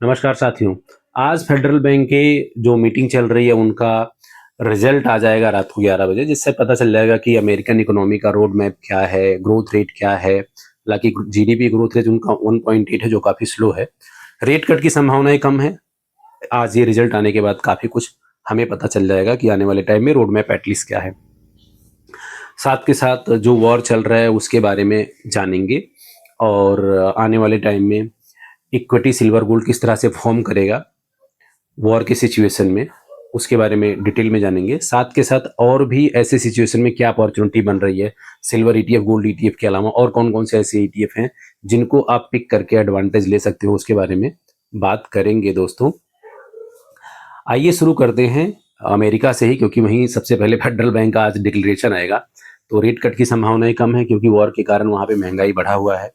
नमस्कार साथियों। आज फेडरल बैंक के जो मीटिंग चल रही है उनका रिजल्ट आ जाएगा रात को 11 बजे, जिससे पता चल जाएगा कि अमेरिकन इकोनॉमी का रोड मैप क्या है, ग्रोथ रेट क्या है। हालांकि जीडीपी ग्रोथ रेट उनका 1.8 है, जो काफी स्लो है। रेट कट की संभावनाएं कम है। आज ये रिजल्ट आने के बाद काफी कुछ हमें पता चल जाएगा कि आने वाले टाइम में रोड मैप एटलीस्ट क्या है। साथ के साथ जो वॉर चल रहा है उसके बारे में जानेंगे, और आने वाले टाइम में इक्विटी सिल्वर गोल्ड किस तरह से फॉर्म करेगा वॉर की सिचुएशन में, उसके बारे में डिटेल में जानेंगे। साथ के साथ और भी ऐसे सिचुएशन में क्या अपॉर्चुनिटी बन रही है सिल्वर ईटीएफ, गोल्ड ईटीएफ के अलावा और कौन कौन से ऐसे ईटीएफ हैं जिनको आप पिक करके एडवांटेज ले सकते हो, उसके बारे में बात करेंगे दोस्तों। आइए शुरू करते हैं अमेरिका से ही, क्योंकि वहीं सबसे पहले फेडरल बैंक का आज डिक्लेरेशन आएगा। तो रेट कट की संभावनाएं कम है, क्योंकि वॉर के कारण वहां पे महंगाई बढ़ा हुआ है।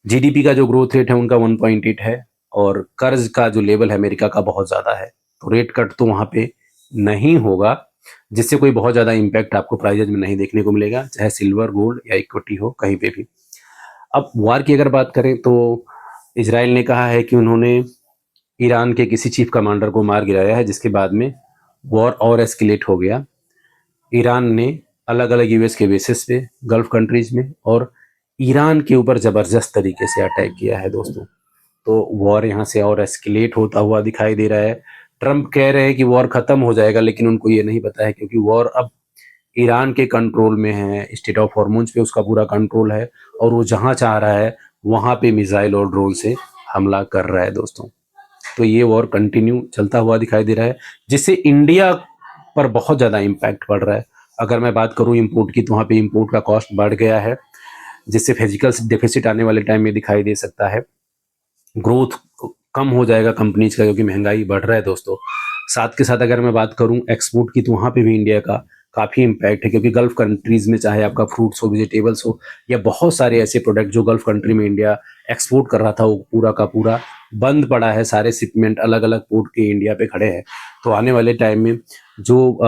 जीडीपी का जो ग्रोथ रेट है उनका 1.8 है, और कर्ज का जो लेवल है अमेरिका का बहुत ज़्यादा है। तो रेट कट तो वहाँ पे नहीं होगा, जिससे कोई बहुत ज़्यादा इम्पैक्ट आपको प्राइजेज में नहीं देखने को मिलेगा, चाहे सिल्वर गोल्ड या इक्विटी हो, कहीं पे भी। अब वार की अगर बात करें तो इजराइल ने कहा है कि उन्होंने ईरान के किसी चीफ कमांडर को मार गिराया है, जिसके बाद में वॉर और एस्केलेट हो गया। ईरान ने अलग अलग यूएस के बेसिस पे गल्फ कंट्रीज में और ईरान के ऊपर जबरदस्त तरीके से अटैक किया है दोस्तों। तो वॉर यहाँ से और एस्केलेट होता हुआ दिखाई दे रहा है। ट्रंप कह रहे हैं कि वॉर खत्म हो जाएगा, लेकिन उनको ये नहीं पता है, क्योंकि वॉर अब ईरान के कंट्रोल में है। स्टेट ऑफ हॉर्मुज पे उसका पूरा कंट्रोल है, और वो जहां चाह रहा है वहां पे मिसाइल और ड्रोन से हमला कर रहा है दोस्तों। तो ये वॉर कंटिन्यू चलता हुआ दिखाई दे रहा है, जिससे इंडिया पर बहुत ज़्यादा इम्पैक्ट पड़ रहा है। अगर मैं बात करूं इंपोर्ट की, तो वहाँ पे इंपोर्ट का कॉस्ट बढ़ गया है, जिससे फिजिकल डेफिसिट आने वाले टाइम में दिखाई दे सकता है। ग्रोथ कम हो जाएगा कंपनीज का, क्योंकि महंगाई बढ़ रहा है दोस्तों। साथ के साथ अगर मैं बात करूं एक्सपोर्ट की, तो वहाँ पे भी इंडिया का काफ़ी इम्पैक्ट है, क्योंकि गल्फ कंट्रीज में चाहे आपका फ्रूट्स हो, वेजिटेबल्स हो, या बहुत सारे ऐसे प्रोडक्ट जो गल्फ कंट्री में इंडिया एक्सपोर्ट कर रहा था, वो पूरा का पूरा बंद पड़ा है। सारे शिपमेंट अलग अलग पोर्ट के इंडिया पे खड़े हैं। तो आने वाले टाइम में जो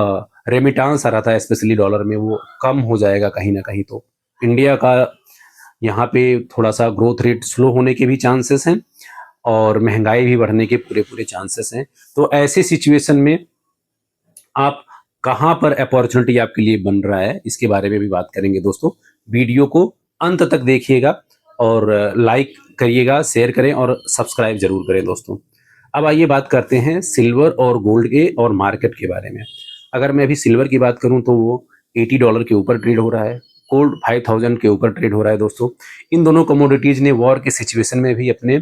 रेमिटांस आ रहा था स्पेशली डॉलर में, वो कम हो जाएगा कहीं ना कहीं। तो इंडिया का यहाँ पे थोड़ा सा ग्रोथ रेट स्लो होने के भी चांसेस हैं, और महंगाई भी बढ़ने के पूरे पूरे चांसेस हैं। तो ऐसे सिचुएशन में आप कहाँ पर अपॉर्चुनिटी आपके लिए बन रहा है, इसके बारे में भी बात करेंगे दोस्तों। वीडियो को अंत तक देखिएगा, और लाइक करिएगा, शेयर करें और सब्सक्राइब जरूर करें दोस्तों। अब आइए बात करते हैं सिल्वर और गोल्ड के और मार्केट के बारे में। अगर मैं अभी सिल्वर की बात करूं तो वो $80 के ऊपर ट्रेड हो रहा है। गोल्ड 5000 के ऊपर ट्रेड हो रहा है दोस्तों। इन दोनों कमोडिटीज ने वॉर की सिचुएशन में भी अपने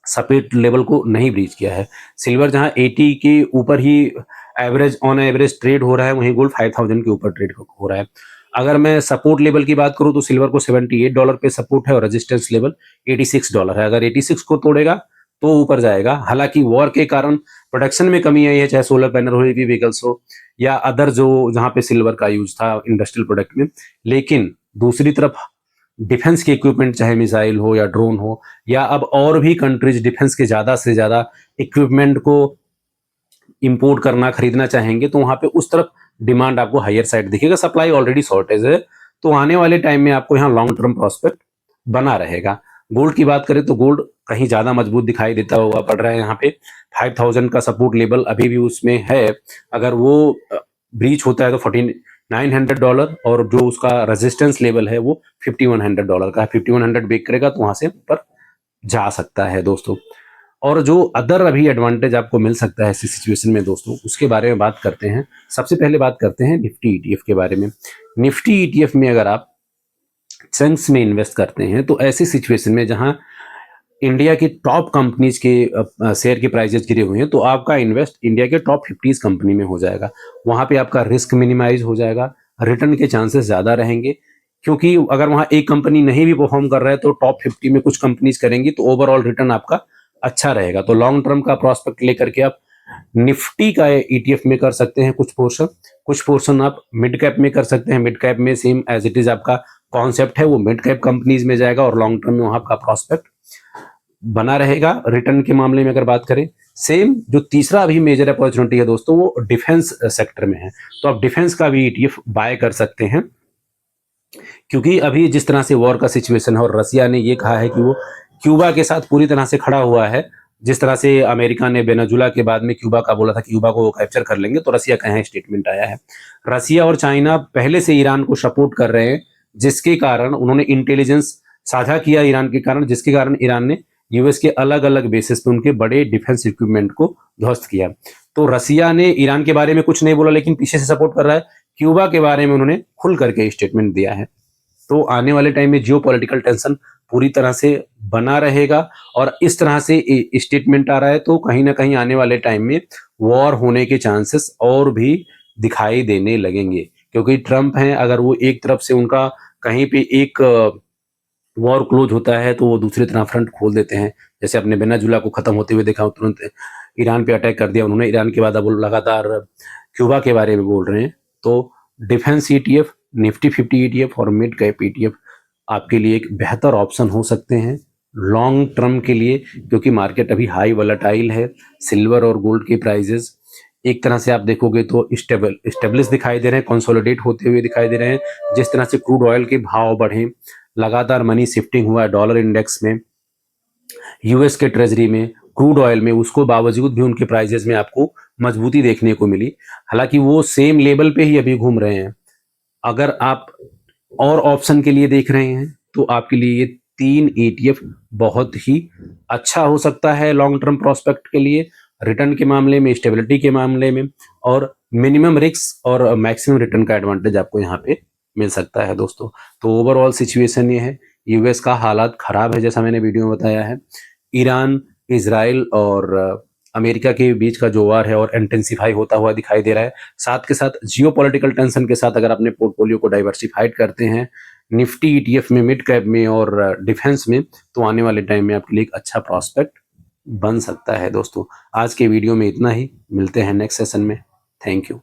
सपोर्ट लेवल को नहीं ब्रीच किया है। सिल्वर जहां 80 के ऊपर ही एवरेज ऑन एवरेज ट्रेड हो रहा है, वहीं गोल्ड 5000 के ऊपर ट्रेड हो रहा है। अगर मैं सपोर्ट लेवल की बात करूं तो सिल्वर को $78 पे सपोर्ट है, और रेजिस्टेंस लेवल $86 है। अगर 86 को तोड़ेगा तो ऊपर जाएगा। हालांकि वॉर के कारण प्रोडक्शन में कमी आई है, चाहे सोलर पैनल हो, ईवी व्हीकल्स हो, या अदर जो जहां पे सिल्वर का यूज था इंडस्ट्रियल प्रोडक्ट में। लेकिन दूसरी तरफ डिफेंस के इक्विपमेंट, चाहे मिसाइल हो या ड्रोन हो, या अब और भी कंट्रीज डिफेंस के ज्यादा से ज्यादा इक्विपमेंट को इंपोर्ट करना, खरीदना चाहेंगे, तो वहां पे उस तरफ डिमांड आपको हायर साइड दिखेगा। सप्लाई ऑलरेडी शॉर्टेज है, तो आने वाले टाइम में आपको यहाँ लॉन्ग टर्म प्रोस्पेक्ट बना रहेगा। गोल्ड की बात करें तो गोल्ड कहीं ज्यादा मजबूत दिखाई देता हुआ पड़ रहा है। यहाँ पे 5000 का सपोर्ट लेवल अभी भी उसमें है। अगर वो ब्रीच होता है तो $4900, और जो उसका रेजिस्टेंस लेवल है वो $5100 का है। 5100 ब्रेक करेगा तो वहां से ऊपर जा सकता है दोस्तों। और जो अदर अभी एडवांटेज आपको मिल सकता है ऐसी सिचुएशन में दोस्तों, उसके बारे में बात करते हैं। सबसे पहले बात करते हैं निफ्टी ईटीएफ के बारे में। निफ्टी ईटीएफ में अगर आप चंक्स में इन्वेस्ट करते हैं, तो ऐसी सिचुएशन में जहां इंडिया की टॉप कंपनीज के शेयर के प्राइजेस गिरे हुए हैं, तो आपका इन्वेस्ट इंडिया के टॉप 50 कंपनी में हो जाएगा। वहां पे आपका रिस्क मिनिमाइज हो जाएगा, रिटर्न के चांसेस ज्यादा रहेंगे। क्योंकि अगर वहां एक कंपनी नहीं भी परफॉर्म कर रहा है, तो टॉप 50 में कुछ कंपनीज करेंगी, तो ओवरऑल रिटर्न आपका अच्छा रहेगा। तो लॉन्ग टर्म का प्रोस्पेक्ट लेकर के आप निफ्टी का ईटीएफ में कर सकते हैं कुछ पोर्शन आप मिड कैप में कर सकते हैं। मिड कैप में सेम एज इट इज आपका कॉन्सेप्ट है, वो मिड कैप कंपनीज में जाएगा, और लॉन्ग टर्म में वहां आपका प्रोस्पेक्ट बना रहेगा। रिटर्न के मामले में अगर बात करें, सेम जो तीसरा अभी मेजर अपॉर्चुनिटी है दोस्तों, वो डिफेंस सेक्टर में है। तो आप डिफेंस का भी ईटीएफ बाय कर सकते हैं, क्योंकि अभी जिस तरह से वॉर का सिचुएशन है, और रसिया ने ये कहा है कि वो क्यूबा के साथ पूरी तरह से खड़ा हुआ है जिस तरह से अमेरिका ने वेनेजुला के बाद में क्यूबा का बोला था कि क्यूबा को कैप्चर कर लेंगे, तो रसिया का यहाँ स्टेटमेंट आया है। रसिया और चाइना पहले से ईरान को सपोर्ट कर रहे हैं, जिसके कारण उन्होंने इंटेलिजेंस साझा किया ईरान के कारण, जिसके कारण ईरान ने यूएस के अलग अलग बेसिस पे उनके बड़े डिफेंस इक्विपमेंट को ध्वस्त किया। तो रसिया ने ईरान के बारे में कुछ नहीं बोला, लेकिन पीछे से सपोर्ट कर रहा है। क्यूबा के बारे में उन्होंने खुल करके स्टेटमेंट दिया है। तो आने वाले टाइम में जियोपॉलिटिकल टेंशन पूरी तरह से बना रहेगा, और इस तरह से स्टेटमेंट आ रहा है तो कहीं ना कहीं आने वाले टाइम में वॉर होने के चांसेस और भी दिखाई देने लगेंगे, क्योंकि ट्रम्प हैं, अगर वो एक तरफ से उनका कहीं पे एक वॉर क्लोज होता है तो वो दूसरी तरफ फ्रंट खोल देते हैं। जैसे अपने वेनेजुला को खत्म होते हुए देखा, तुरंत ईरान पे अटैक कर दिया उन्होंने। ईरान के बाद अब लगातार क्यूबा के बारे में बोल रहे हैं। तो डिफेंस ईटीएफ, निफ्टी 50 ईटीएफ और मिड कैप ईटीएफ आपके लिए एक बेहतर ऑप्शन हो सकते हैं लॉन्ग टर्म के लिए, क्योंकि मार्केट अभी हाई वोलेटाइल है। सिल्वर और गोल्ड की प्राइजेस एक तरह से आप देखोगे तो स्टेबलिश दिखाई दे रहे हैं, कंसोलिडेट होते हुए दिखाई दे रहे हैं। जिस तरह से क्रूड ऑयल के भाव बढ़े, लगातार मनी शिफ्टिंग हुआ है डॉलर इंडेक्स में, यूएस के ट्रेजरी में, क्रूड ऑयल में, उसको बावजूद भी उनके प्राइजेस में आपको मजबूती देखने को मिली। हालांकि वो सेम लेवल पे ही अभी घूम रहे हैं। अगर आप और ऑप्शन के लिए देख रहे हैं तो आपके लिए ये 3 ETF बहुत ही अच्छा हो सकता है लॉन्ग टर्म प्रोस्पेक्ट के लिए, रिटर्न के मामले में, स्टेबिलिटी के मामले में, और मिनिमम रिस्क और मैक्सिमम रिटर्न का एडवांटेज आपको यहाँ पे मिल सकता है दोस्तों। तो ओवरऑल सिचुएशन ये है, यूएस का हालात खराब है जैसा मैंने वीडियो में बताया है। ईरान, इजराइल और अमेरिका के बीच का जो वार है और इंटेंसिफाई होता हुआ दिखाई दे रहा है। साथ के साथ जियोपॉलिटिकल टेंशन के साथ अगर अपने पोर्टफोलियो को डाइवर्सिफाइड करते हैं निफ्टी ईटीएफ में, मिड कैप में और डिफेंस में, तो आने वाले टाइम में आपके लिए एक अच्छा प्रॉस्पेक्ट बन सकता है दोस्तों। आज के वीडियो में इतना ही, मिलते हैं नेक्स्ट सेशन में। Thank you.